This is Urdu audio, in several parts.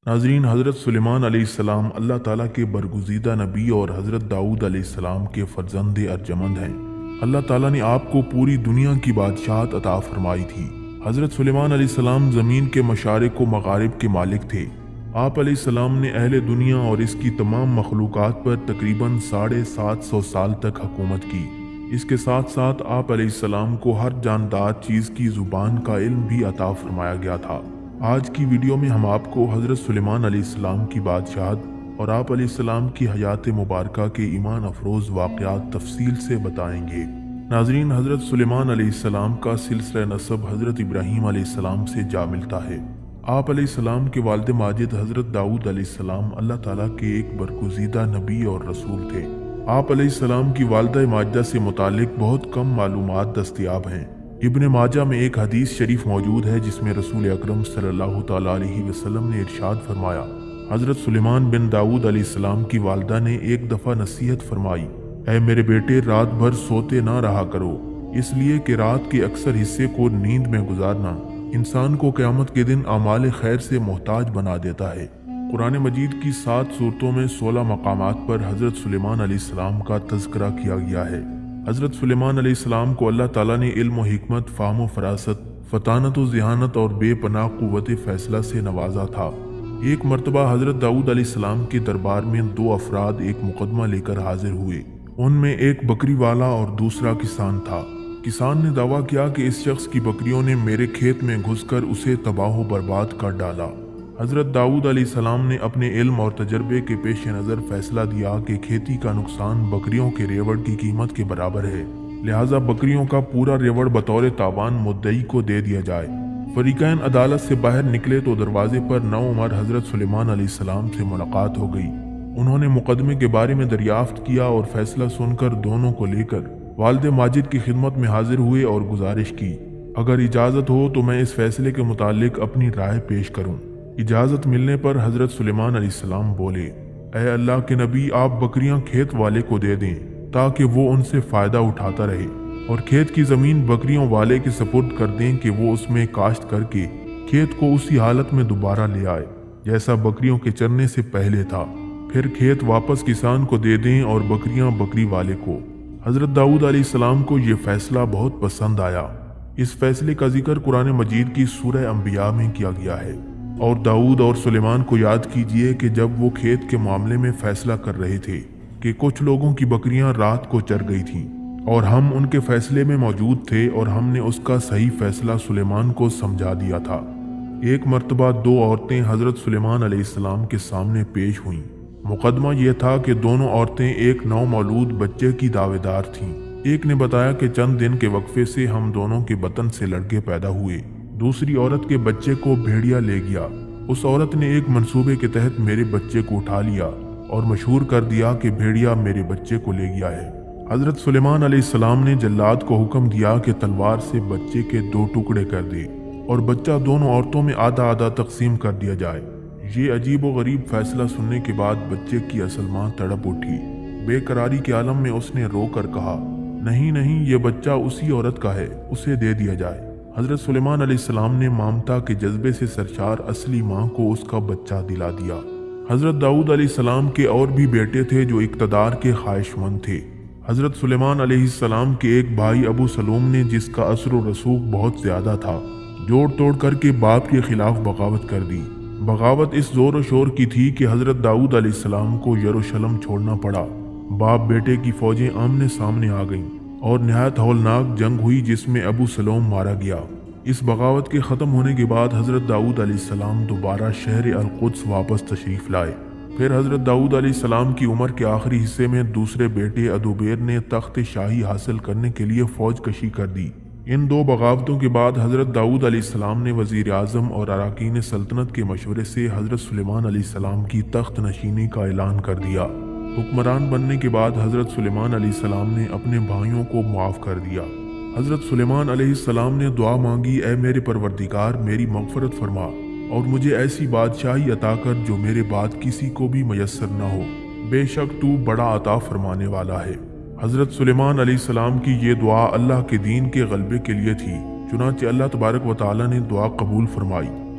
ناظرین، حضرت سلیمان علیہ السلام اللہ تعالیٰ کے برگزیدہ نبی اور حضرت داؤد علیہ السلام کے فرزند ارجمند ہیں۔ اللہ تعالیٰ نے آپ کو پوری دنیا کی بادشاہت عطا فرمائی تھی۔ حضرت سلیمان علیہ السلام زمین کے مشارق و مغارب کے مالک تھے۔ آپ علیہ السلام نے اہل دنیا اور اس کی تمام مخلوقات پر تقریباً 750 سال تک حکومت کی۔ اس کے ساتھ ساتھ آپ علیہ السلام کو ہر جاندار چیز کی زبان کا علم بھی عطا فرمایا گیا تھا۔ آج کی ویڈیو میں ہم آپ کو حضرت سلیمان علیہ السلام کی بادشاہت اور آپ علیہ السلام کی حیات مبارکہ کے ایمان افروز واقعات تفصیل سے بتائیں گے۔ ناظرین، حضرت سلیمان علیہ السلام کا سلسلہ نسب حضرت ابراہیم علیہ السلام سے جا ملتا ہے۔ آپ علیہ السلام کے والد ماجد حضرت داؤد علیہ السلام اللہ تعالیٰ کے ایک برگزیدہ نبی اور رسول تھے۔ آپ علیہ السلام کی والدہ ماجدہ سے متعلق بہت کم معلومات دستیاب ہیں۔ ابن ماجہ میں ایک حدیث شریف موجود ہے جس میں رسول اکرم صلی اللہ تعالیٰ علیہ وسلم نے ارشاد فرمایا، حضرت سلیمان بن داؤد علیہ السلام کی والدہ نے ایک دفعہ نصیحت فرمائی، اے میرے بیٹے، رات بھر سوتے نہ رہا کرو، اس لیے کہ رات کے اکثر حصے کو نیند میں گزارنا انسان کو قیامت کے دن اعمال خیر سے محتاج بنا دیتا ہے۔ قرآن مجید کی 7 سورتوں میں 16 مقامات پر حضرت سلیمان علیہ السلام کا تذکرہ کیا گیا ہے۔ حضرت سلیمان علیہ السلام کو اللہ تعالیٰ نے علم و حکمت، فہم و فراست، فطانت و ذہانت اور بے پناہ قوت فیصلہ سے نوازا تھا۔ ایک مرتبہ حضرت داؤد علیہ السلام کے دربار میں 2 افراد ایک مقدمہ لے کر حاضر ہوئے۔ ان میں ایک بکری والا اور دوسرا کسان تھا۔ کسان نے دعویٰ کیا کہ اس شخص کی بکریوں نے میرے کھیت میں گھس کر اسے تباہ و برباد کر ڈالا۔ حضرت داؤد علیہ السلام نے اپنے علم اور تجربے کے پیش نظر فیصلہ دیا کہ کھیتی کا نقصان بکریوں کے ریوڑ کی قیمت کے برابر ہے، لہٰذا بکریوں کا پورا ریوڑ بطور تاوان مدعی کو دے دیا جائے۔ فریقین عدالت سے باہر نکلے تو دروازے پر نوعمر حضرت سلیمان علیہ السلام سے ملاقات ہو گئی۔ انہوں نے مقدمے کے بارے میں دریافت کیا اور فیصلہ سن کر دونوں کو لے کر والد ماجد کی خدمت میں حاضر ہوئے اور گزارش کی، اگر اجازت ہو تو میں اس فیصلے کے متعلق اپنی رائے پیش کروں۔ اجازت ملنے پر حضرت سلیمان علیہ السلام بولے، اے اللہ کے نبی، آپ بکریاں کھیت والے کو دے دیں تاکہ وہ ان سے فائدہ اٹھاتا رہے، اور کھیت کی زمین بکریوں والے کے سپرد کر دیں کہ وہ اس میں کاشت کر کے کھیت کو اسی حالت میں دوبارہ لے آئے جیسا بکریوں کے چرنے سے پہلے تھا، پھر کھیت واپس کسان کو دے دیں اور بکریاں بکری والے کو۔ حضرت داؤد علیہ السلام کو یہ فیصلہ بہت پسند آیا۔ اس فیصلے کا ذکر قرآن مجید کی سورہ انبیاء میں کیا گیا ہے۔ اور داؤد اور سلیمان کو یاد کیجئے کہ جب وہ کھیت کے معاملے میں فیصلہ کر رہے تھے کہ کچھ لوگوں کی بکریاں رات کو چر گئی تھیں اور ہم ان کے فیصلے میں موجود تھے اور ہم نے اس کا صحیح فیصلہ سلیمان کو سمجھا دیا تھا۔ ایک مرتبہ 2 عورتیں حضرت سلیمان علیہ السلام کے سامنے پیش ہوئیں۔ مقدمہ یہ تھا کہ دونوں عورتیں ایک نو مولود بچے کی دعوے دار تھیں۔ ایک نے بتایا کہ چند دن کے وقفے سے ہم دونوں کے بطن سے لڑکے پیدا ہوئے۔ دوسری عورت کے بچے کو بھیڑیا لے گیا۔ اس عورت نے ایک منصوبے کے تحت میرے بچے کو اٹھا لیا اور مشہور کر دیا کہ بھیڑیا میرے بچے کو لے گیا ہے۔ حضرت سلیمان علیہ السلام نے جلاد کو حکم دیا کہ تلوار سے بچے کے 2 ٹکڑے کر دے اور بچہ دونوں عورتوں میں آدھا آدھا تقسیم کر دیا جائے۔ یہ عجیب و غریب فیصلہ سننے کے بعد بچے کی اصل ماں تڑپ اٹھی۔ بے قراری کے عالم میں اس نے رو کر کہا، نہیں نہیں، یہ بچہ اسی عورت کا ہے، اسے دے دیا جائے۔ حضرت سلیمان علیہ السلام نے مامتا کے جذبے سے سرشار اصلی ماں کو اس کا بچہ دلا دیا۔ حضرت داؤد علیہ السلام کے اور بھی بیٹے تھے جو اقتدار کے خواہش مند تھے۔ حضرت سلیمان علیہ السلام کے ایک بھائی ابو سلوم نے، جس کا اثر و رسوخ بہت زیادہ تھا، جوڑ توڑ کر کے باپ کے خلاف بغاوت کر دی۔ بغاوت اس زور و شور کی تھی کہ حضرت داؤد علیہ السلام کو یروشلم چھوڑنا پڑا۔ باپ بیٹے کی فوجیں آمنے سامنے آ گئیں اور نہایت ہولناک جنگ ہوئی جس میں ابو سلوم مارا گیا۔ اس بغاوت کے ختم ہونے کے بعد حضرت داؤد علیہ السلام دوبارہ شہر القدس واپس تشریف لائے۔ پھر حضرت داؤد علیہ السلام کی عمر کے آخری حصے میں دوسرے بیٹے ادوبیر نے تخت شاہی حاصل کرنے کے لیے فوج کشی کر دی۔ ان 2 بغاوتوں کے بعد حضرت داؤد علیہ السلام نے وزیر اعظم اور اراکین سلطنت کے مشورے سے حضرت سلیمان علیہ السلام کی تخت نشینی کا اعلان کر دیا۔ حکمران بننے کے بعد حضرت سلیمان علیہ السلام نے اپنے بھائیوں کو معاف کر دیا۔ حضرت سلیمان علیہ السلام نے دعا مانگی، اے میرے پروردگار، میری مغفرت فرما اور مجھے ایسی بادشاہی عطا کر جو میرے بعد کسی کو بھی میسر نہ ہو، بے شک تو بڑا عطا فرمانے والا ہے۔ حضرت سلیمان علیہ السلام کی یہ دعا اللہ کے دین کے غلبے کے لیے تھی، چنانچہ اللہ تبارک و تعالی نے دعا قبول فرمائی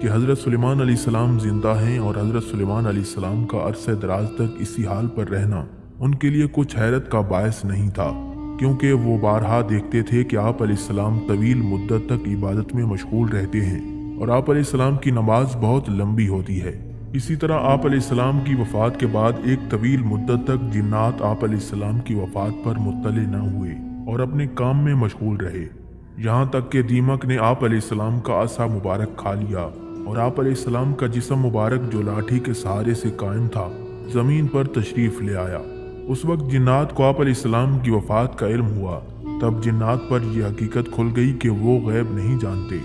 کہ حضرت سلیمان علیہ السلام زندہ ہیں اور حضرت سلیمان علیہ السلام کا عرصہ دراز تک اسی حال پر رہنا ان کے لیے کچھ حیرت کا باعث نہیں تھا، کیونکہ وہ بارہا دیکھتے تھے کہ آپ علیہ السلام طویل مدت تک عبادت میں مشغول رہتے ہیں اور آپ علیہ السلام کی نماز بہت لمبی ہوتی ہے۔ اسی طرح آپ علیہ السلام کی وفات کے بعد ایک طویل مدت تک جنات آپ علیہ السلام کی وفات پر مطلع نہ ہوئے اور اپنے کام میں مشغول رہے، یہاں تک کہ دیمک نے آپ علیہ السلام کا عصا مبارک کھا لیا اور آپ علیہ السلام کا جسم مبارک جو لاٹھی کے سہارے سے قائم تھا زمین پر تشریف لے آیا۔ اس وقت جنات کو آپ علیہ السلام کی وفات کا علم ہوا، تب جنات پر یہ حقیقت کھل گئی کہ وہ غیب نہیں جانتے،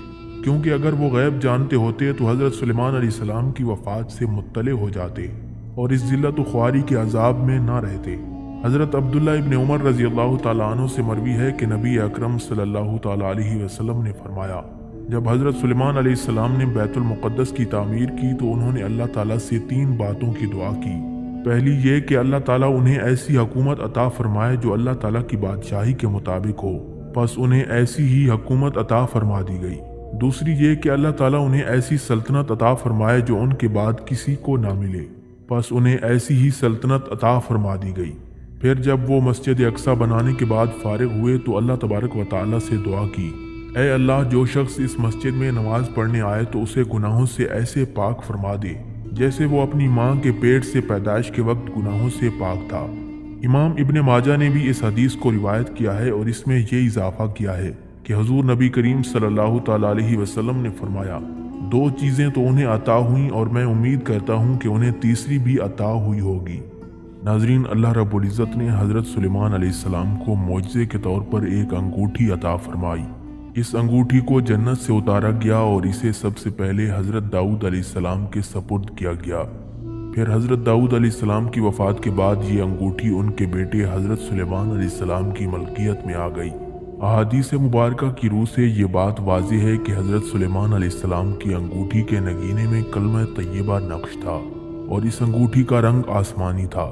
کیونکہ اگر وہ غیب جانتے ہوتے تو حضرت سلیمان علیہ السلام کی وفات سے مطلع ہو جاتے اور اس ذلت و خواری کے عذاب میں نہ رہتے۔ حضرت عبداللہ ابن عمر رضی اللہ تعالیٰ عنہ سے مروی ہے کہ نبی اکرم صلی اللہ تعالیٰ علیہ وسلم نے فرمایا، جب حضرت سلیمان علیہ السلام نے بیت المقدس کی تعمیر کی تو انہوں نے اللہ تعالیٰ سے 3 باتوں کی دعا کی۔ پہلی یہ کہ اللہ تعالیٰ انہیں ایسی حکومت عطا فرمائے جو اللہ تعالیٰ کی بادشاہی کے مطابق ہو، پس انہیں ایسی ہی حکومت عطا فرما دی گئی۔ دوسری یہ کہ اللہ تعالیٰ انہیں ایسی سلطنت عطا فرمائے جو ان کے بعد کسی کو نہ ملے، پس انہیں ایسی ہی سلطنت عطا فرما دی گئی۔ پھر جب وہ مسجد اقصی بنانے کے بعد فارغ ہوئے تو اللہ تبارک و تعالیٰ سے دعا کی، اے اللہ، جو شخص اس مسجد میں نماز پڑھنے آئے تو اسے گناہوں سے ایسے پاک فرما دے جیسے وہ اپنی ماں کے پیٹ سے پیدائش کے وقت گناہوں سے پاک تھا۔ امام ابن ماجہ نے بھی اس حدیث کو روایت کیا ہے اور اس میں یہ اضافہ کیا ہے کہ حضور نبی کریم صلی اللہ تعالیٰ علیہ وسلم نے فرمایا، 2 چیزیں تو انہیں عطا ہوئیں اور میں امید کرتا ہوں کہ انہیں تیسری بھی عطا ہوئی ہوگی۔ ناظرین، اللہ رب العزت نے حضرت سلیمان علیہ السلام کو معجزے کے طور پر ایک انگوٹھی عطا فرمائی۔ اس انگوٹھی کو جنت سے اتارا گیا اور اسے سب سے پہلے حضرت داؤد علیہ السلام کے سپرد کیا گیا۔ پھر حضرت داؤد علیہ السلام کی وفات کے بعد یہ انگوٹھی ان کے بیٹے حضرت سلیمان علیہ السلام کی ملکیت میں آ گئی۔ احادیث مبارکہ کی روح سے یہ بات واضح ہے کہ حضرت سلیمان علیہ السلام کی انگوٹھی کے نگینے میں کلمہ طیبہ نقش تھا اور اس انگوٹھی کا رنگ آسمانی تھا۔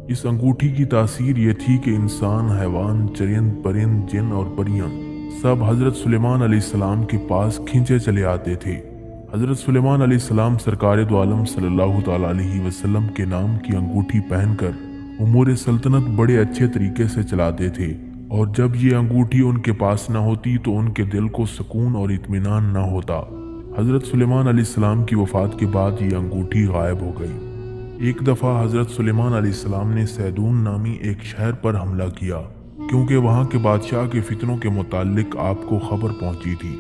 اس انگوٹھی کی تاثیر یہ تھی کہ انسان، حیوان، چرند، پرند، جن اور پریاں سب حضرت سلیمان علیہ السلام کے پاس کھنچے چلے آتے تھے۔ حضرت سلیمان علیہ السلام سرکار دو عالم صلی اللہ تعالیٰ علیہ وسلم کے نام کی انگوٹھی پہن کر امور سلطنت بڑے اچھے طریقے سے چلاتے تھے، اور جب یہ انگوٹھی ان کے پاس نہ ہوتی تو ان کے دل کو سکون اور اطمینان نہ ہوتا۔ حضرت سلیمان علیہ السلام کی وفات کے بعد یہ انگوٹھی غائب ہو گئی۔ ایک دفعہ حضرت سلیمان علیہ السلام نے سیدون نامی ایک شہر پر حملہ کیا، کیونکہ وہاں کے بادشاہ کے فتنوں کے متعلق آپ کو خبر پہنچی تھی۔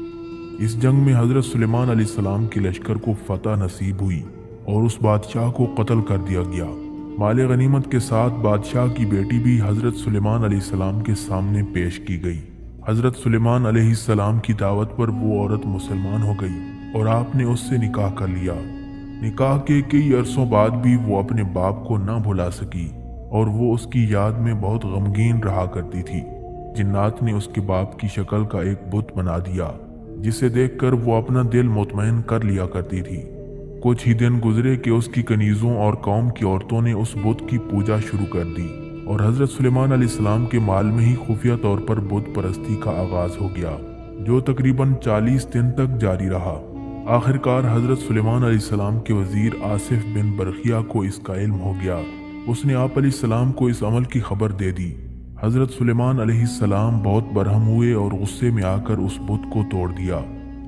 اس جنگ میں حضرت سلیمان علیہ السلام کے لشکر کو فتح نصیب ہوئی اور اس بادشاہ کو قتل کر دیا گیا۔ مال غنیمت کے ساتھ بادشاہ کی بیٹی بھی حضرت سلیمان علیہ السلام کے سامنے پیش کی گئی۔ حضرت سلیمان علیہ السلام کی دعوت پر وہ عورت مسلمان ہو گئی اور آپ نے اس سے نکاح کر لیا۔ نکاح کے کئی عرصوں بعد بھی وہ اپنے باپ کو نہ بھلا سکی اور وہ اس کی یاد میں بہت غمگین رہا کرتی تھی۔ جنات نے اس کے باپ کی شکل کا ایک بت بنا دیا، جسے دیکھ کر وہ اپنا دل مطمئن کر لیا کرتی تھی۔ کچھ ہی دن گزرے کہ اس کی کنیزوں اور قوم کی عورتوں نے اس بت کی پوجا شروع کر دی اور حضرت سلیمان علیہ السلام کے مال میں ہی خفیہ طور پر بت پرستی کا آغاز ہو گیا، جو تقریباً 40 دن تک جاری رہا۔ آخرکار حضرت سلیمان علیہ السلام کے وزیر آصف بن برخیہ کو اس کا علم ہو گیا۔ اس نے آپ علیہ السلام کو اس عمل کی خبر دے دی۔ حضرت سلیمان علیہ السلام بہت برہم ہوئے اور غصے میں آ کر اس بت کو توڑ دیا۔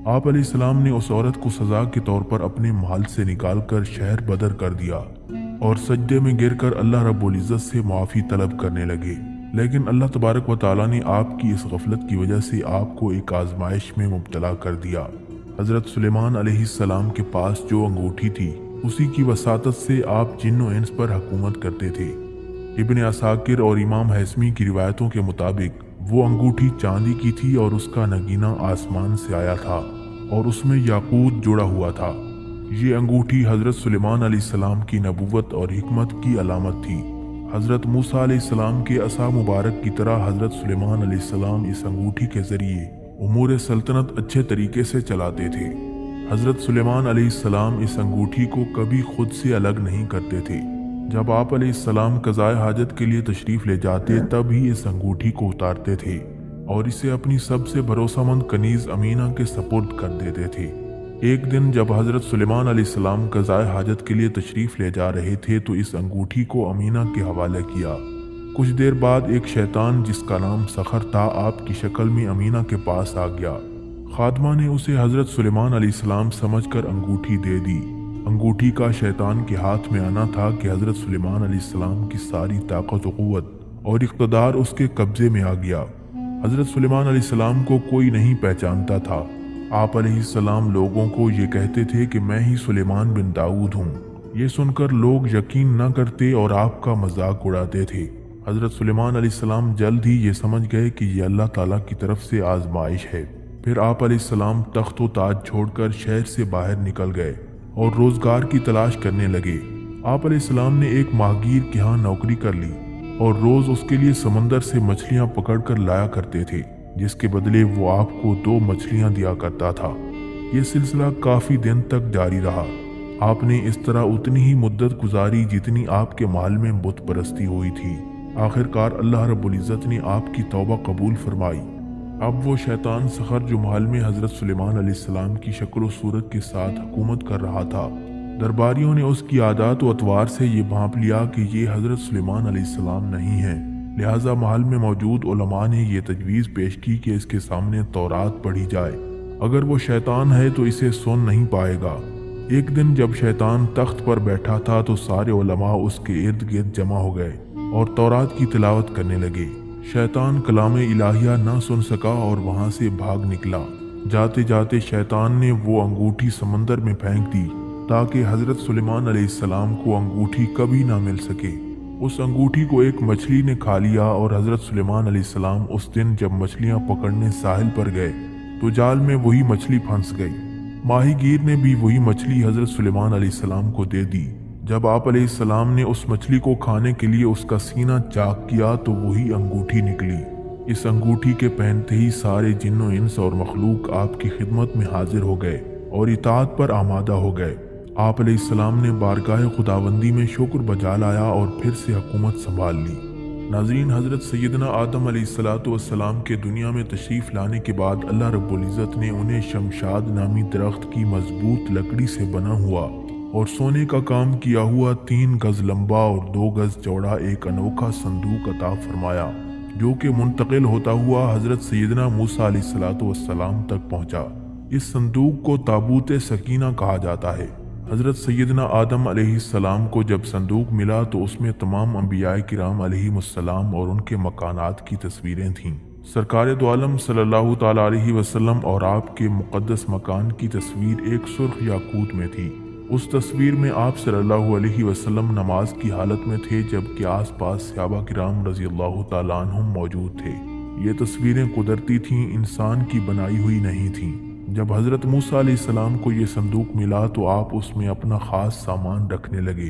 آپ علیہ السلام نے اس عورت کو سزا کے طور پر اپنے محل سے نکال کر شہر بدر کر دیا اور سجدے میں گر کر اللہ رب العزت سے معافی طلب کرنے لگے، لیکن اللہ تبارک و تعالیٰ نے آپ کی اس غفلت کی وجہ سے آپ کو ایک آزمائش میں مبتلا کر دیا۔ حضرت سلیمان علیہ السلام کے پاس جو انگوٹھی تھی، اسی کی وساطت سے آپ جن و انس پر حکومت کرتے تھے۔ ابن عساکر اور امام حیثمی کی روایتوں کے مطابق وہ انگوٹھی چاندی کی تھی اور اس کا نگینہ آسمان سے آیا تھا اور اس میں یاقوت جڑا ہوا تھا۔ یہ انگوٹھی حضرت سلیمان علیہ السلام کی نبوت اور حکمت کی علامت تھی۔ حضرت موسیٰ علیہ السلام کے عصا مبارک کی طرح حضرت سلیمان علیہ السلام اس انگوٹھی کے ذریعے امور سلطنت اچھے طریقے سے چلاتے تھے۔ حضرت سلیمان علیہ السلام اس انگوٹھی کو کبھی خود سے الگ نہیں کرتے تھے۔ جب آپ علیہ السلام قضائے حاجت کے لیے تشریف لے جاتے تب ہی اس انگوٹھی کو اتارتے تھے اور اسے اپنی سب سے بھروسہ مند کنیز امینہ کے سپرد کر دیتے تھے۔ ایک دن جب حضرت سلیمان علیہ السلام قضائے حاجت کے لیے تشریف لے جا رہے تھے تو اس انگوٹھی کو امینہ کے حوالے کیا۔ کچھ دیر بعد ایک شیطان جس کا نام سخر تھا آپ کی شکل میں امینہ کے پاس آ گیا۔ خادمہ نے اسے حضرت سلیمان علیہ السلام سمجھ کر انگوٹھی دے دی۔ انگوٹھی کا شیطان کے ہاتھ میں آنا تھا کہ حضرت سلیمان علیہ السلام کی ساری طاقت و قوت اور اقتدار اس کے قبضے میں آ گیا۔ حضرت سلیمان علیہ السلام کو کوئی نہیں پہچانتا تھا۔ آپ علیہ السلام لوگوں کو یہ کہتے تھے کہ میں ہی سلیمان بن داؤد ہوں۔ یہ سن کر لوگ یقین نہ کرتے اور آپ کا مذاق اڑاتے تھے۔ حضرت سلیمان علیہ السلام جلد ہی یہ سمجھ گئے کہ یہ اللہ تعالیٰ کی طرف سے آزمائش ہے۔ پھر آپ علیہ السلام تخت و تاج چھوڑ کر شہر سے باہر نکل گئے اور روزگار کی تلاش کرنے لگے۔ آپ علیہ السلام نے ایک ماہگیر کے ہاں نوکری کر لی اور روز اس کے لیے سمندر سے مچھلیاں پکڑ کر لایا کرتے تھے، جس کے بدلے وہ آپ کو 2 مچھلیاں دیا کرتا تھا۔ یہ سلسلہ کافی دن تک جاری رہا۔ آپ نے اس طرح اتنی ہی مدت گزاری جتنی آپ کے محل میں بت پرستی ہوئی تھی۔ آخر کار اللہ رب العزت نے آپ کی توبہ قبول فرمائی۔ اب وہ شیطان سخر جو محل میں حضرت سلیمان علیہ السلام کی شکل و صورت کے ساتھ حکومت کر رہا تھا، درباریوں نے اس کی عادات و اطوار سے یہ بھانپ لیا کہ یہ حضرت سلیمان علیہ السلام نہیں ہیں، لہٰذا محل میں موجود علماء نے یہ تجویز پیش کی کہ اس کے سامنے تورات پڑھی جائے۔ اگر وہ شیطان ہے تو اسے سن نہیں پائے گا۔ ایک دن جب شیطان تخت پر بیٹھا تھا تو سارے علماء اس کے ارد گرد جمع ہو گئے اور تورات کی تلاوت کرنے لگے۔ شیطان کلام الہیہ نہ سن سکا اور وہاں سے بھاگ نکلا۔ جاتے جاتے شیطان نے وہ انگوٹھی سمندر میں پھینک دی تاکہ حضرت سلیمان علیہ السلام کو انگوٹھی کبھی نہ مل سکے۔ اس انگوٹھی کو ایک مچھلی نے کھا لیا اور حضرت سلیمان علیہ السلام اس دن جب مچھلیاں پکڑنے ساحل پر گئے تو جال میں وہی مچھلی پھنس گئی۔ ماہی گیر نے بھی وہی مچھلی حضرت سلیمان علیہ السلام کو دے دی۔ جب آپ علیہ السلام نے اس مچھلی کو کھانے کے لیے اس کا سینہ چاک کیا تو وہی انگوٹھی نکلی۔ اس انگوٹھی کے پہنتے ہی سارے جن و انس اور مخلوق آپ کی خدمت میں حاضر ہو گئے اور اطاعت پر آمادہ ہو گئے۔ آپ علیہ السلام نے بارگاہ خداوندی میں شکر بجا لایا اور پھر سے حکومت سنبھال لی۔ ناظرین، حضرت سیدنا آدم علیہ السلام کے دنیا میں تشریف لانے کے بعد اللہ رب العزت نے انہیں شمشاد نامی درخت کی مضبوط لکڑی سے بنا ہوا اور سونے کا کام کیا ہوا 3 گز لمبا اور 2 گز چوڑا ایک انوکھا صندوق عطا فرمایا، جو کہ منتقل ہوتا ہوا حضرت سیدنا موسیٰ علیہ السلام تک پہنچا۔ اس صندوق کو تابوت سکینہ کہا جاتا ہے۔ حضرت سیدنا آدم علیہ السلام کو جب صندوق ملا تو اس میں تمام انبیاء کرام علیہم السلام اور ان کے مکانات کی تصویریں تھیں۔ سرکار دو عالم صلی اللہ تعالیٰ علیہ وسلم اور آپ کے مقدس مکان کی تصویر ایک سرخ یاقوت میں تھی۔ اس تصویر میں آپ صلی اللہ علیہ وسلم نماز کی حالت میں تھے، جبکہ آس پاس صحابہ کرام رضی اللہ تعالیٰ عنہم موجود تھے۔ یہ تصویریں قدرتی تھیں، انسان کی بنائی ہوئی نہیں تھیں۔ جب حضرت موسیٰ علیہ السلام کو یہ صندوق ملا تو آپ اس میں اپنا خاص سامان رکھنے لگے۔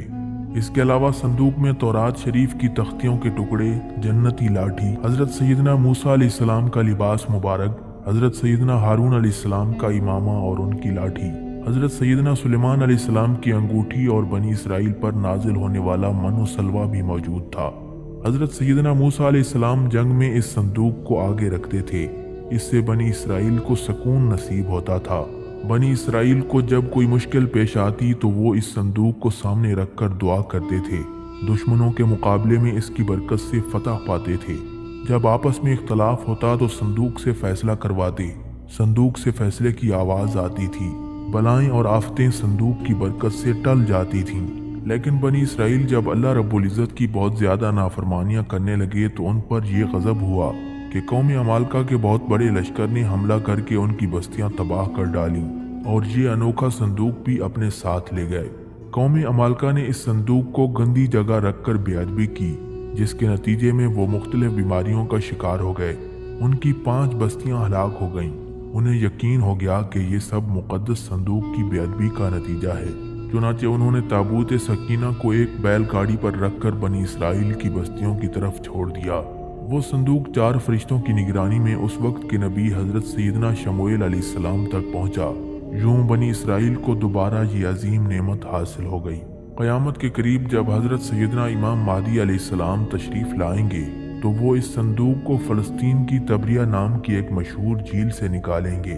اس کے علاوہ صندوق میں تورات شریف کی تختیوں کے ٹکڑے، جنتی لاٹھی، حضرت سیدنا موسیٰ علیہ السلام کا لباس مبارک، حضرت سیدنا ہارون علیہ السلام کا امامہ اور ان کی لاٹھی، حضرت سیدنا سلیمان علیہ السلام کی انگوٹھی اور بنی اسرائیل پر نازل ہونے والا من و سلوہ بھی موجود تھا۔ حضرت سیدنا موسیٰ علیہ السلام جنگ میں اس صندوق کو آگے رکھتے تھے، اس سے بنی اسرائیل کو سکون نصیب ہوتا تھا۔ بنی اسرائیل کو جب کوئی مشکل پیش آتی تو وہ اس صندوق کو سامنے رکھ کر دعا کرتے تھے، دشمنوں کے مقابلے میں اس کی برکت سے فتح پاتے تھے۔ جب آپس میں اختلاف ہوتا تو صندوق سے فیصلہ کرواتے، صندوق سے فیصلے کی آواز آتی تھی، بلائیں اور آفتیں صندوق کی برکت سے ٹل جاتی تھیں۔ لیکن بنی اسرائیل جب اللہ رب العزت کی بہت زیادہ نافرمانیاں کرنے لگے تو ان پر یہ غضب ہوا کہ قوم عمالقہ کے بہت بڑے لشکر نے حملہ کر کے ان کی بستیاں تباہ کر ڈالیں اور یہ انوکھا صندوق بھی اپنے ساتھ لے گئے۔ قوم عمالقہ نے اس صندوق کو گندی جگہ رکھ کر بے ادبی کی، جس کے نتیجے میں وہ مختلف بیماریوں کا شکار ہو گئے۔ ان کی 5 بستیاں ہلاک ہو گئیں۔ انہیں یقین ہو گیا کہ یہ سب مقدس صندوق کی بے ادبی کا نتیجہ ہے، چنانچہ انہوں نے تابوت سکینہ کو ایک بیل گاڑی پر رکھ کر بنی اسرائیل کی بستیوں کی طرف چھوڑ دیا۔ وہ صندوق 4 فرشتوں کی نگرانی میں اس وقت کے نبی حضرت سیدنا شموئیل علیہ السلام تک پہنچا۔ یوں بنی اسرائیل کو دوبارہ یہ عظیم نعمت حاصل ہو گئی۔ قیامت کے قریب جب حضرت سیدنا امام مہدی علیہ السلام تشریف لائیں گے تو وہ اس صندوق کو فلسطین کی تبریہ نام کی ایک مشہور جھیل سے نکالیں گے،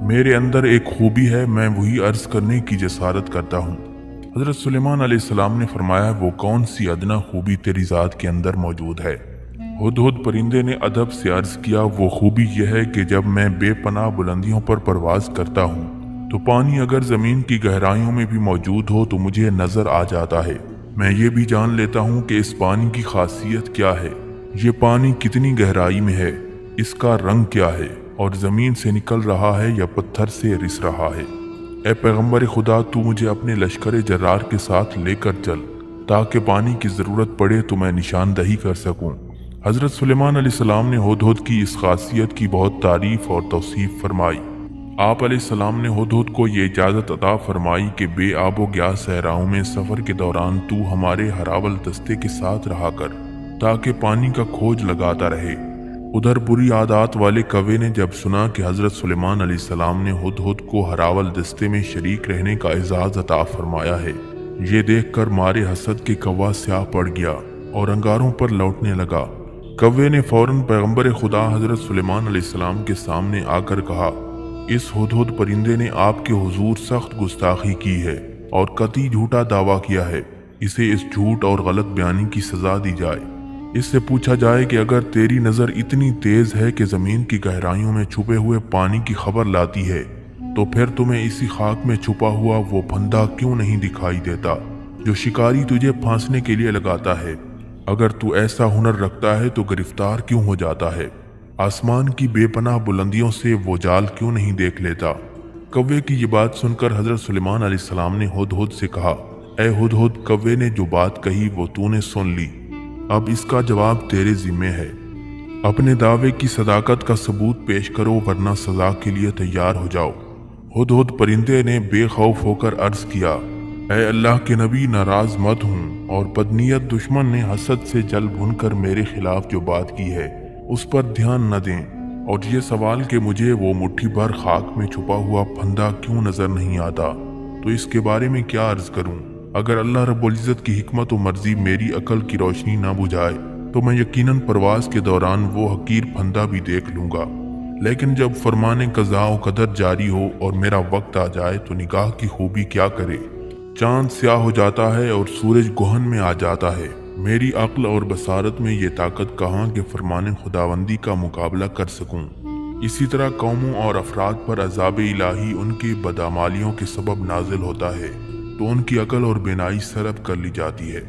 میرے اندر ایک خوبی ہے، میں وہی عرض کرنے کی جسارت کرتا ہوں۔ حضرت سلیمان علیہ السلام نے فرمایا، وہ کون سی ادنا خوبی تیری ذات کے اندر موجود ہے؟ ہدہد پرندے نے ادب سے عرض کیا، وہ خوبی یہ ہے کہ جب میں بے پناہ بلندیوں پر پرواز کرتا ہوں تو پانی اگر زمین کی گہرائیوں میں بھی موجود ہو تو مجھے نظر آ جاتا ہے۔ میں یہ بھی جان لیتا ہوں کہ اس پانی کی خاصیت کیا ہے، یہ پانی کتنی گہرائی میں ہے، اس کا رنگ کیا ہے، اور زمین سے نکل رہا ہے یا پتھر سے رس رہا ہے۔ اے پیغمبر خدا، تو مجھے اپنے لشکر جرار کے ساتھ لے کر چل تاکہ پانی کی ضرورت پڑے تو میں نشاندہی کر سکوں۔ حضرت سلیمان علیہ السلام نے ہدہد کی اس خاصیت کی بہت تعریف اور توصیف فرمائی۔ آپ علیہ السلام نے ہدہد کو یہ اجازت عطا فرمائی کہ بے آب و گیا صحراؤں میں سفر کے دوران تو ہمارے ہراول دستے کے ساتھ رہا کر تاکہ پانی کا کھوج لگاتا رہے۔ ادھر بری عادات والے کوے نے جب سنا کہ حضرت سلیمان علیہ السلام نے ہدہد کو ہراول دستے میں شریک رہنے کا اعزاز عطا فرمایا ہے، یہ دیکھ کر مارے حسد کے کوا سیاہ پڑ گیا اور انگاروں پر لوٹنے لگا۔ کوے نے فوراً پیغمبر خدا حضرت سلیمان علیہ السلام کے سامنے آ کر کہا، اس ہدہد پرندے نے آپ کے حضور سخت گستاخی کی ہے اور قطعی جھوٹا دعویٰ کیا ہے، اسے اس جھوٹ اور غلط بیانی کی سزا دی جائے۔ اس سے پوچھا جائے کہ اگر تیری نظر اتنی تیز ہے کہ زمین کی گہرائیوں میں چھپے ہوئے پانی کی خبر لاتی ہے تو پھر تمہیں اسی خاک میں چھپا ہوا وہ پھندا کیوں نہیں دکھائی دیتا جو شکاری تجھے پھانسنے کے لیے لگاتا ہے؟ اگر تو ایسا ہنر رکھتا ہے تو گرفتار کیوں ہو جاتا ہے؟ آسمان کی بے پناہ بلندیوں سے وہ جال کیوں نہیں دیکھ لیتا؟ کوے کی یہ بات سن کر حضرت سلیمان علیہ السلام نے ہدہد سے کہا، اے ہدہد، کوے نے جو بات کہی وہ تو نے سن لی، اب اس کا جواب تیرے ذمے ہے۔ اپنے دعوے کی صداقت کا ثبوت پیش کرو ورنہ سزا کے لیے تیار ہو جاؤ۔ ہدہد پرندے نے بے خوف ہو کر عرض کیا، اے اللہ کے نبی، ناراض مت ہوں، اور بدنیت دشمن نے حسد سے جل بھن کر میرے خلاف جو بات کی ہے اس پر دھیان نہ دیں، اور یہ سوال کہ مجھے وہ مٹھی بھر خاک میں چھپا ہوا پھندا کیوں نظر نہیں آتا، تو اس کے بارے میں کیا عرض کروں؟ اگر اللہ رب العزت کی حکمت و مرضی میری عقل کی روشنی نہ بجھائے تو میں یقیناً پرواز کے دوران وہ حقیر پھندا بھی دیکھ لوں گا، لیکن جب فرمان قضاء و قدر جاری ہو اور میرا وقت آ جائے تو نگاہ کی خوبی کیا کرے، چاند سیاہ ہو جاتا ہے اور سورج گہن میں آ جاتا ہے۔ میری عقل اور بصارت میں یہ طاقت کہاں کہ فرمان خداوندی کا مقابلہ کر سکوں۔ اسی طرح قوموں اور افراد پر عذاب الہی ان کی بدعمالیوں کے سبب نازل ہوتا ہے تو ان کی عقل اور بینائی سلب کر لی جاتی ہے۔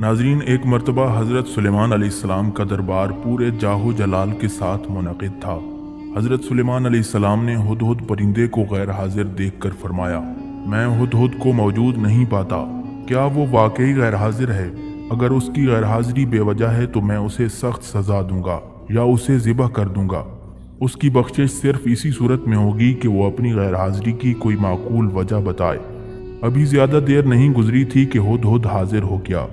ناظرین، ایک مرتبہ حضرت سلیمان علیہ السلام کا دربار پورے جاہ و جلال کے ساتھ منعقد تھا۔ حضرت سلیمان علیہ السلام نے ہدہد پرندے کو غیر حاضر دیکھ کر فرمایا، میں ہدہد کو موجود نہیں پاتا، کیا وہ واقعی غیر حاضر ہے؟ اگر اس کی غیر حاضری بے وجہ ہے تو میں اسے سخت سزا دوں گا یا اسے ذبح کر دوں گا۔ اس کی بخشش صرف اسی صورت میں ہوگی کہ وہ اپنی غیر حاضری کی کوئی معقول وجہ بتائے۔ ابھی زیادہ دیر نہیں گزری تھی کہ ہدہد حاضر ہو گیا،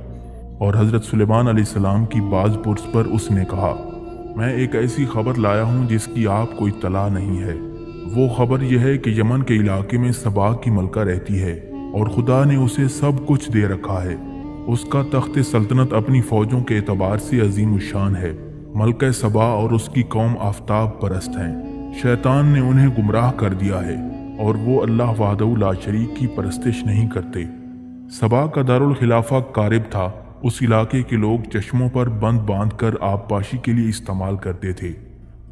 اور حضرت سلیمان علیہ السلام کی باز پرس پر اس نے کہا، میں ایک ایسی خبر لایا ہوں جس کی آپ کو اطلاع نہیں ہے۔ وہ خبر یہ ہے کہ یمن کے علاقے میں سبا کی ملکہ رہتی ہے اور خدا نے اسے سب کچھ دے رکھا ہے۔ اس کا تخت سلطنت اپنی فوجوں کے اعتبار سے عظیم الشان ہے۔ ملکہ سبا اور اس کی قوم آفتاب پرست ہیں، شیطان نے انہیں گمراہ کر دیا ہے اور وہ اللہ وحدہ لا شریک کی پرستش نہیں کرتے۔ سبا کا دارالخلافہ قارب تھا، اس علاقے کے لوگ چشموں پر بند باندھ کر آب پاشی کے لیے استعمال کرتے تھے۔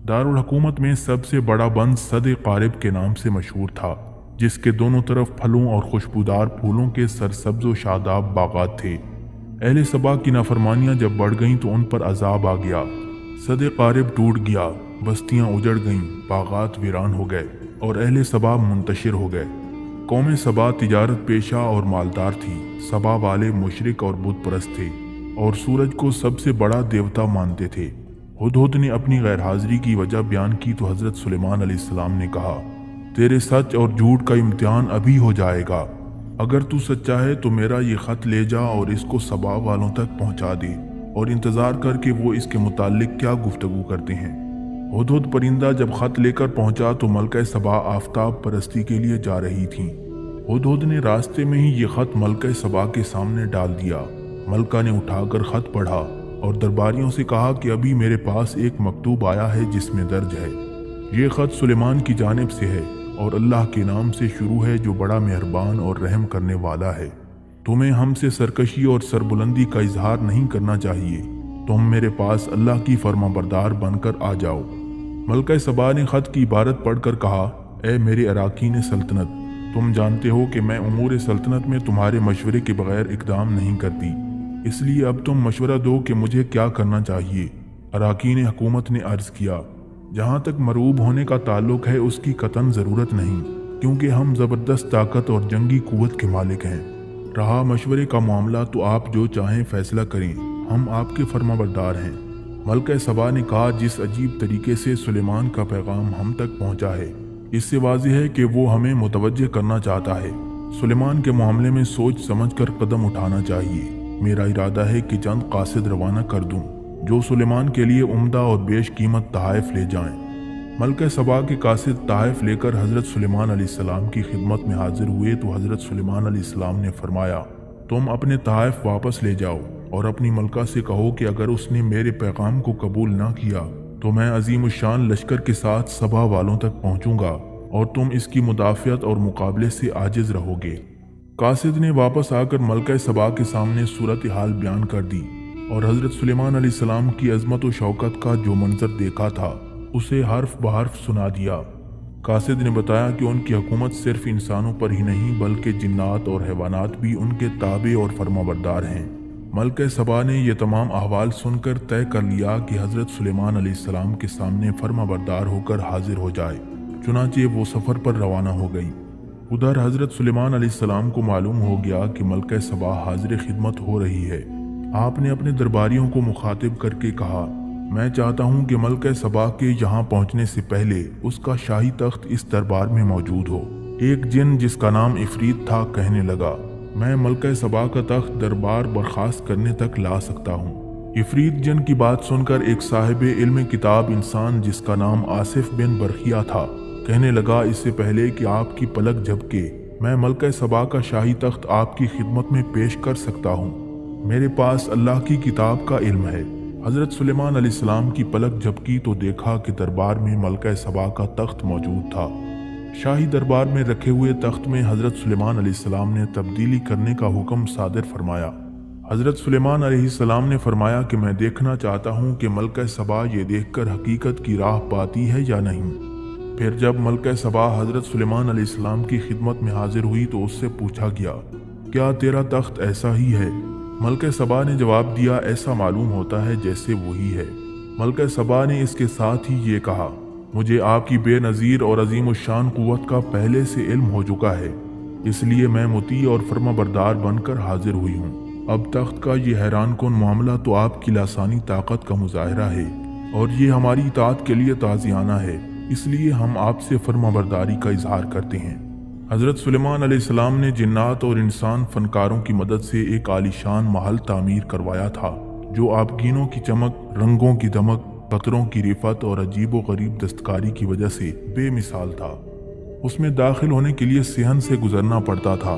دارالحکومت میں سب سے بڑا بند سد قارب کے نام سے مشہور تھا، جس کے دونوں طرف پھلوں اور خوشبودار پھولوں کے سرسبز و شاداب باغات تھے۔ اہل سبا کی نافرمانیاں جب بڑھ گئیں تو ان پر عذاب آ گیا، سد قارب ٹوٹ گیا، بستیاں اجڑ گئیں، باغات ویران ہو گئے اور اہل سبا منتشر ہو گئے۔ قوم سبا تجارت پیشہ اور مالدار تھی۔ سبا والے مشرک اور بت پرست تھے اور سورج کو سب سے بڑا دیوتا مانتے تھے۔ ہدہد نے اپنی غیر حاضری کی وجہ بیان کی تو حضرت سلیمان علیہ السلام نے کہا، تیرے سچ اور جھوٹ کا امتحان ابھی ہو جائے گا۔ اگر تو سچا ہے تو میرا یہ خط لے جا اور اس کو سبا والوں تک پہنچا دے اور انتظار کر کے وہ اس کے متعلق کیا گفتگو کرتے ہیں۔ ہدہد پرندہ جب خط لے کر پہنچا تو ملکہ سبا آفتاب پرستی کے لیے جا رہی تھیں۔ ہدہد نے راستے میں ہی یہ خط ملکہ سبا کے سامنے ڈال دیا۔ ملکہ نے اٹھا کر خط پڑھا اور درباریوں سے کہا کہ ابھی میرے پاس ایک مکتوب آیا ہے جس میں درج ہے، یہ خط سلیمان کی جانب سے ہے اور اللہ کے نام سے شروع ہے جو بڑا مہربان اور رحم کرنے والا ہے۔ تمہیں ہم سے سرکشی اور سربلندی کا اظہار نہیں کرنا چاہیے، تم میرے پاس اللہ کی فرما بردار بن کر آ جاؤ۔ ملکہ سبا نے خط کی عبارت پڑھ کر کہا، اے میرے اراکین سلطنت، تم جانتے ہو کہ میں امور سلطنت میں تمہارے مشورے کے بغیر اقدام نہیں کرتی، اس لیے اب تم مشورہ دو کہ مجھے کیا کرنا چاہیے۔ اراکین حکومت نے عرض کیا، جہاں تک مرعوب ہونے کا تعلق ہے اس کی قطعاً ضرورت نہیں، کیونکہ ہم زبردست طاقت اور جنگی قوت کے مالک ہیں۔ رہا مشورے کا معاملہ تو آپ جو چاہیں فیصلہ کریں، ہم آپ کے فرما بردار ہیں۔ ملکہ سبا نے کہا، جس عجیب طریقے سے سلیمان کا پیغام ہم تک پہنچا ہے، اس سے واضح ہے کہ وہ ہمیں متوجہ کرنا چاہتا ہے۔ سلیمان کے معاملے میں سوچ سمجھ کر قدم اٹھانا چاہیے۔ میرا ارادہ ہے کہ چند قاصد روانہ کر دوں جو سلیمان کے لیے عمدہ اور بیش قیمت تحائف لے جائیں۔ ملکہ سبا کے قاصد تحائف لے کر حضرت سلیمان علیہ السلام کی خدمت میں حاضر ہوئے تو حضرت سلیمان علیہ السلام نے فرمایا، تم اپنے تحائف واپس لے جاؤ اور اپنی ملکہ سے کہو کہ اگر اس نے میرے پیغام کو قبول نہ کیا تو میں عظیم الشان لشکر کے ساتھ سبا والوں تک پہنچوں گا اور تم اس کی مدافعت اور مقابلے سے عاجز رہو گے۔ قاصد نے واپس آ کر ملکہ سبا کے سامنے صورتحال بیان کر دی اور حضرت سلیمان علیہ السلام کی عظمت و شوکت کا جو منظر دیکھا تھا اسے حرف بحرف سنا دیا۔ قاصد نے بتایا کہ ان کی حکومت صرف انسانوں پر ہی نہیں بلکہ جنات اور حیوانات بھی ان کے تابع اور فرما بردار ہیں۔ ملکہ سبا نے یہ تمام احوال سن کر طے کر لیا کہ حضرت سلیمان علیہ السلام کے سامنے فرما بردار ہو کر حاضر ہو جائے، چنانچہ وہ سفر پر روانہ ہو گئی۔ ادھر حضرت سلیمان علیہ السلام کو معلوم ہو گیا کہ ملکہ سبا حاضر خدمت ہو رہی ہے۔ آپ نے اپنے درباریوں کو مخاطب کر کے کہا، میں چاہتا ہوں کہ ملکہ سبا کے یہاں پہنچنے سے پہلے اس کا شاہی تخت اس دربار میں موجود ہو۔ ایک جن جس کا نام عفریت تھا کہنے لگا، میں ملکہ سبا کا تخت دربار برخاست کرنے تک لا سکتا ہوں۔ عفریت جن کی بات سن کر ایک صاحب علم کتاب انسان جس کا نام آصف بن برخیہ تھا کہنے لگا، اس سے پہلے کہ آپ کی پلک جھپکے میں ملکہ سبا کا شاہی تخت آپ کی خدمت میں پیش کر سکتا ہوں۔ میرے پاس اللہ کی کتاب کا علم ہے۔ حضرت سلیمان علیہ السلام کی پلک جھپکی تو دیکھا کہ دربار میں ملکہ سبا کا تخت موجود تھا۔ شاہی دربار میں رکھے ہوئے تخت میں حضرت سلیمان علیہ السلام نے تبدیلی کرنے کا حکم صادر فرمایا۔ حضرت سلیمان علیہ السلام نے فرمایا کہ میں دیکھنا چاہتا ہوں کہ ملکہ سبا یہ دیکھ کر حقیقت کی راہ پاتی ہے یا نہیں۔ پھر جب ملکہ سبا حضرت سلیمان علیہ السلام کی خدمت میں حاضر ہوئی تو اس سے پوچھا گیا، کیا تیرا تخت ایسا ہی ہے؟ ملکہ سبا نے جواب دیا، ایسا معلوم ہوتا ہے جیسے وہی ہے۔ ملکہ سبا نے اس کے ساتھ ہی یہ کہا، مجھے آپ کی بے نظیر اور عظیم الشان قوت کا پہلے سے علم ہو چکا ہے، اس لیے میں مطیع اور فرما بردار بن کر حاضر ہوئی ہوں۔ اب تخت کا یہ حیران کن معاملہ تو آپ کی لاسانی طاقت کا مظاہرہ ہے اور یہ ہماری اطاعت کے لیے تعزیانہ ہے، اس لیے ہم آپ سے فرما برداری کا اظہار کرتے ہیں۔ حضرت سلیمان علیہ السلام نے جنات اور انسان فنکاروں کی مدد سے ایک عالیشان محل تعمیر کروایا تھا جو آبگینوں کی چمک، رنگوں کی دمک، قطروں کی رفت اور عجیب و غریب دستکاری کی وجہ سے بے مثال تھا۔ اس میں داخل ہونے کے لیے صحن سے گزرنا پڑتا تھا۔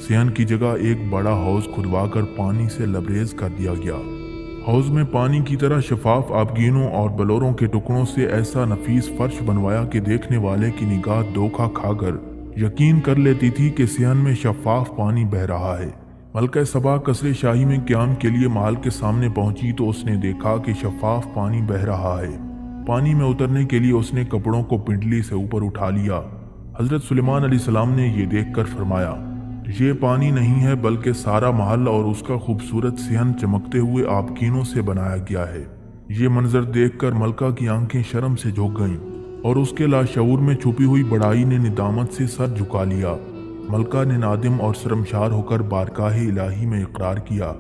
صحن کی جگہ ایک بڑا حوض کھدوا کر پانی سے لبریز کر دیا گیا۔ حوض میں پانی کی طرح شفاف آبگینوں اور بلوروں کے ٹکڑوں سے ایسا نفیس فرش بنوایا کہ دیکھنے والے کی نگاہ دھوکہ کھا کر یقین کر لیتی تھی کہ صحن میں شفاف پانی بہہ رہا ہے۔ ملکہ سبا قصر شاہی میں قیام کے لیے محل کے سامنے پہنچی تو اس نے دیکھا کہ شفاف پانی بہہ رہا ہے۔ پانی میں اترنے کے لیے اس نے کپڑوں کو پنڈلی سے اوپر اٹھا لیا۔ حضرت سلیمان علیہ السلام نے یہ دیکھ کر فرمایا، یہ پانی نہیں ہے بلکہ سارا محل اور اس کا خوبصورت صحن چمکتے ہوئے آبگینوں سے بنایا گیا ہے۔ یہ منظر دیکھ کر ملکہ کی آنکھیں شرم سے جھک گئیں اور اس کے لاشعور میں چھپی ہوئی بڑائی نے ندامت سے سر جھکا لیا۔ ملکہ نے نادم اور شرمشار ہو کر بارگاہ الہی میں اقرار کیا،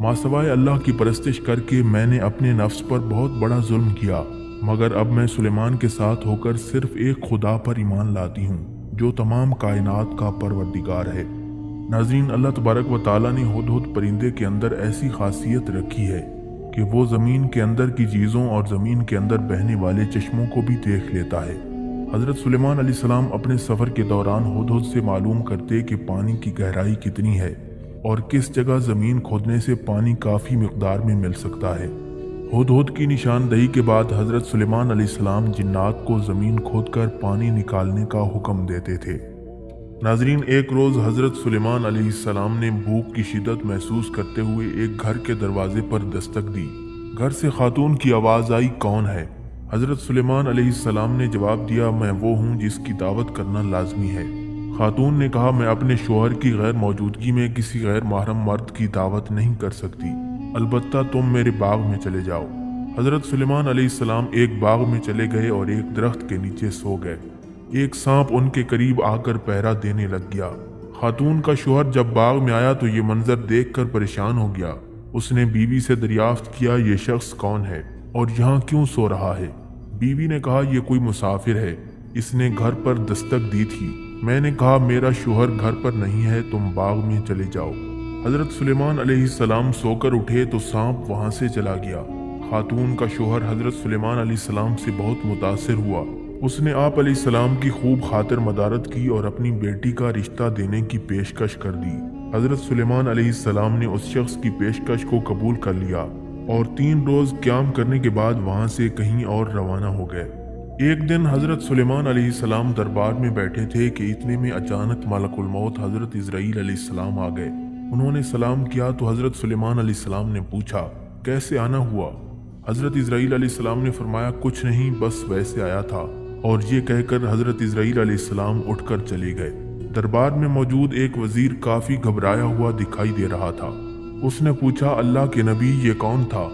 ماسوائے اللہ کی پرستش کر کے میں نے اپنے نفس پر بہت بڑا ظلم کیا، مگر اب میں سلیمان کے ساتھ ہو کر صرف ایک خدا پر ایمان لاتی ہوں جو تمام کائنات کا پروردگار ہے۔ ناظرین، اللہ تبارک و تعالیٰ نے ہدہد پرندے کے اندر ایسی خاصیت رکھی ہے کہ وہ زمین کے اندر کی چیزوں اور زمین کے اندر بہنے والے چشموں کو بھی دیکھ لیتا ہے۔ حضرت سلیمان علیہ السلام اپنے سفر کے دوران ہدہد سے معلوم کرتے کہ پانی کی گہرائی کتنی ہے اور کس جگہ زمین کھودنے سے پانی کافی مقدار میں مل سکتا ہے۔ ہدہد کی نشاندہی کے بعد حضرت سلیمان علیہ السلام جنات کو زمین کھود کر پانی نکالنے کا حکم دیتے تھے۔ ناظرین، ایک روز حضرت سلیمان علیہ السلام نے بھوک کی شدت محسوس کرتے ہوئے ایک گھر کے دروازے پر دستک دی۔ گھر سے خاتون کی آواز آئی، کون ہے؟ حضرت سلیمان علیہ السلام نے جواب دیا، میں وہ ہوں جس کی دعوت کرنا لازمی ہے۔ خاتون نے کہا، میں اپنے شوہر کی غیر موجودگی میں کسی غیر محرم مرد کی دعوت نہیں کر سکتی، البتہ تم میرے باغ میں چلے جاؤ۔ حضرت سلیمان علیہ السلام ایک باغ میں چلے گئے اور ایک درخت کے نیچے سو گئے۔ ایک سانپ ان کے قریب آ کر پہرا دینے لگ گیا۔ خاتون کا شوہر جب باغ میں آیا تو یہ منظر دیکھ کر پریشان ہو گیا۔ اس نے بیوی سے دریافت کیا، یہ شخص کون ہے اور یہاں کیوں سو رہا ہے؟ بیوی نے کہا، یہ کوئی مسافر ہے، اس نے گھر پر دستک دی تھی۔ میں نے کہا، میرا شوہر گھر پر نہیں ہے، تم باغ میں چلے جاؤ۔ حضرت سلیمان علیہ السلام سو کر اٹھے تو سانپ وہاں سے چلا گیا۔ خاتون کا شوہر حضرت سلیمان علیہ السلام سے بہت متاثر ہوا۔ اس نے آپ علیہ السلام کی خوب خاطر مدارت کی اور اپنی بیٹی کا رشتہ دینے کی پیشکش کر دی۔ حضرت سلیمان علیہ السلام نے اس شخص کی پیشکش کو قبول کر لیا اور 3 روز قیام کرنے کے بعد وہاں سے کہیں اور روانہ ہو گئے۔ ایک دن حضرت سلیمان علیہ السلام دربار میں بیٹھے تھے کہ اتنے میں اچانک ملک الموت حضرت عزرائیل علیہ السلام آ گئے۔ انہوں نے سلام کیا تو حضرت سلیمان علیہ السلام نے پوچھا، کیسے آنا ہوا؟ حضرت عزرائیل علیہ السلام نے فرمایا، کچھ نہیں، بس ویسے آیا تھا، اور یہ کہہ کر حضرت عزرائیل علیہ السلام اٹھ کر چلے گئے۔ دربار میں موجود ایک وزیر کافی گھبرایا ہوا دکھائی دے رہا تھا۔ اس نے پوچھا، اللہ کے نبی، یہ کون تھا؟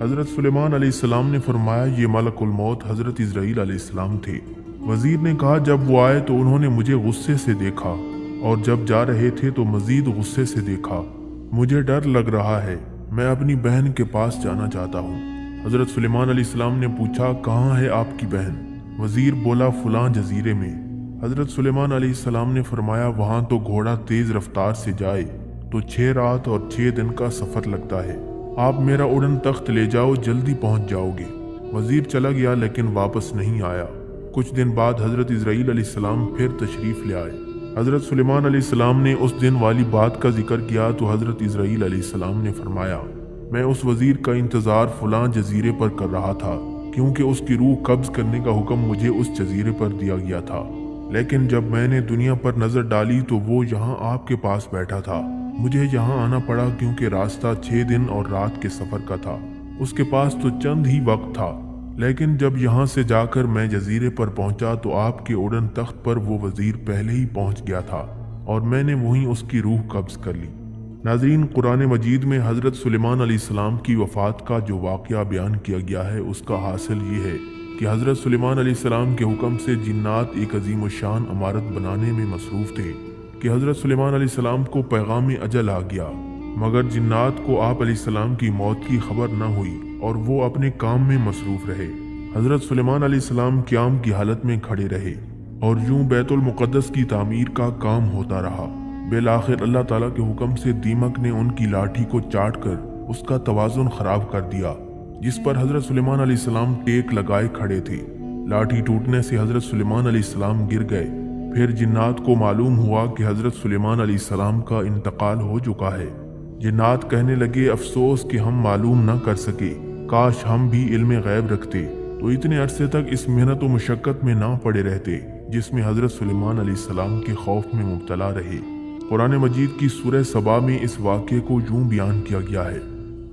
حضرت سلیمان علیہ السلام نے فرمایا، یہ ملک الموت حضرت عزرائیل علیہ السلام تھے۔ وزیر نے کہا، جب وہ آئے تو انہوں نے مجھے غصے سے دیکھا اور جب جا رہے تھے تو مزید غصے سے دیکھا۔ مجھے ڈر لگ رہا ہے، میں اپنی بہن کے پاس جانا چاہتا ہوں۔ حضرت سلیمان علیہ السلام نے پوچھا، کہاں ہے آپ کی بہن؟ وزیر بولا، فلاں جزیرے میں۔ حضرت سلیمان علیہ السلام نے فرمایا، وہاں تو گھوڑا تیز رفتار سے جائے تو 6 رات اور 6 دن کا سفر لگتا ہے، آپ میرا اڑن تخت لے جاؤ، جلدی پہنچ جاؤ گے۔ وزیر چلا گیا لیکن واپس نہیں آیا۔ کچھ دن بعد حضرت عزرائیل علیہ السلام پھر تشریف لے آئے۔ حضرت سلیمان علیہ السلام نے اس دن والی بات کا ذکر کیا تو حضرت عزرائیل علیہ السلام نے فرمایا، میں اس وزیر کا انتظار فلاں جزیرے پر کر رہا تھا کیونکہ اس کی روح قبض کرنے کا حکم مجھے اس جزیرے پر دیا گیا تھا، لیکن جب میں نے دنیا پر نظر ڈالی تو وہ یہاں آپ کے پاس بیٹھا تھا۔ مجھے یہاں آنا پڑا کیونکہ راستہ 6 دن اور رات کے سفر کا تھا، اس کے پاس تو چند ہی وقت تھا، لیکن جب یہاں سے جا کر میں جزیرے پر پہنچا تو آپ کے اڑن تخت پر وہ وزیر پہلے ہی پہنچ گیا تھا اور میں نے وہیں اس کی روح قبض کر لی۔ ناظرین، قرآن مجید میں حضرت سلیمان علیہ السلام کی وفات کا جو واقعہ بیان کیا گیا ہے اس کا حاصل یہ ہے کہ حضرت سلیمان علیہ السلام کے حکم سے جنات ایک عظیم الشان عمارت بنانے میں مصروف تھے کہ حضرت سلیمان علیہ السلام کو پیغام اجل آ گیا، مگر جنات کو آپ علیہ السلام کی موت کی خبر نہ ہوئی اور وہ اپنے کام میں مصروف رہے۔ حضرت سلیمان علیہ السلام قیام کی حالت میں کھڑے رہے اور یوں بیت المقدس کی تعمیر کا کام ہوتا رہا۔ بالآخر اللہ تعالیٰ کے حکم سے دیمک نے ان کی لاٹھی کو چاٹ کر اس کا توازن خراب کر دیا، جس پر حضرت سلیمان علیہ السلام ٹیک لگائے کھڑے تھے۔ لاٹھی ٹوٹنے سے حضرت سلیمان علیہ السلام گر گئے۔ پھر جنات کو معلوم ہوا کہ حضرت سلیمان علیہ السلام کا انتقال ہو چکا ہے۔ جنات کہنے لگے، افسوس کہ ہم معلوم نہ کر سکے، کاش ہم بھی علم غیب رکھتے تو اتنے عرصے تک اس محنت و مشقت میں نہ پڑے رہتے جس میں حضرت سلیمان علیہ السلام کے خوف میں مبتلا رہے۔ قرآن مجید کی سورہ سبا میں اس واقعے کو یوں بیان کیا گیا ہے،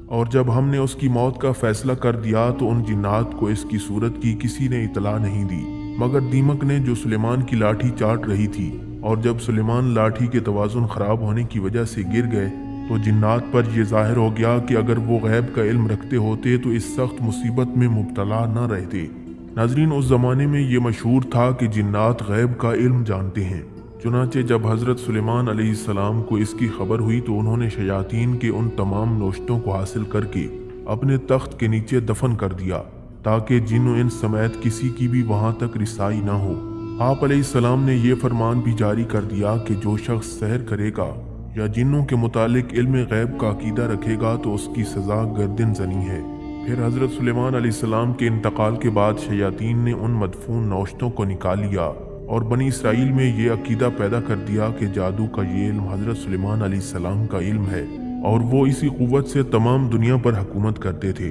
اور جب ہم نے اس کی موت کا فیصلہ کر دیا تو ان جنات کو اس کی صورت کی کسی نے اطلاع نہیں دی مگر دیمک نے، جو سلیمان کی لاٹھی چاٹ رہی تھی، اور جب سلیمان لاٹھی کے توازن خراب ہونے کی وجہ سے گر گئے تو جنات پر یہ ظاہر ہو گیا کہ اگر وہ غیب کا علم رکھتے ہوتے تو اس سخت مصیبت میں مبتلا نہ رہتے۔ ناظرین، اس زمانے میں یہ مشہور تھا کہ جنات غیب کا علم جانتے ہیں۔ چنانچہ جب حضرت سلیمان علیہ السلام کو اس کی خبر ہوئی تو انہوں نے شیاطین کے ان تمام نوشتوں کو حاصل کر کے اپنے تخت کے نیچے دفن کر دیا تاکہ جن و انس سمیت کسی کی بھی وہاں تک رسائی نہ ہو۔ آپ علیہ السلام نے یہ فرمان بھی جاری کر دیا کہ جو شخص سحر کرے گا یا جنوں کے متعلق علم غیب کا عقیدہ رکھے گا تو اس کی سزا گردن زنی ہے۔ پھر حضرت سلیمان علیہ السلام کے انتقال کے بعد شیاطین نے ان مدفون نوشتوں کو نکال لیا اور بنی اسرائیل میں یہ عقیدہ پیدا کر دیا کہ جادو کا یہ علم حضرت سلیمان علیہ السلام کا علم ہے اور وہ اسی قوت سے تمام دنیا پر حکومت کرتے تھے۔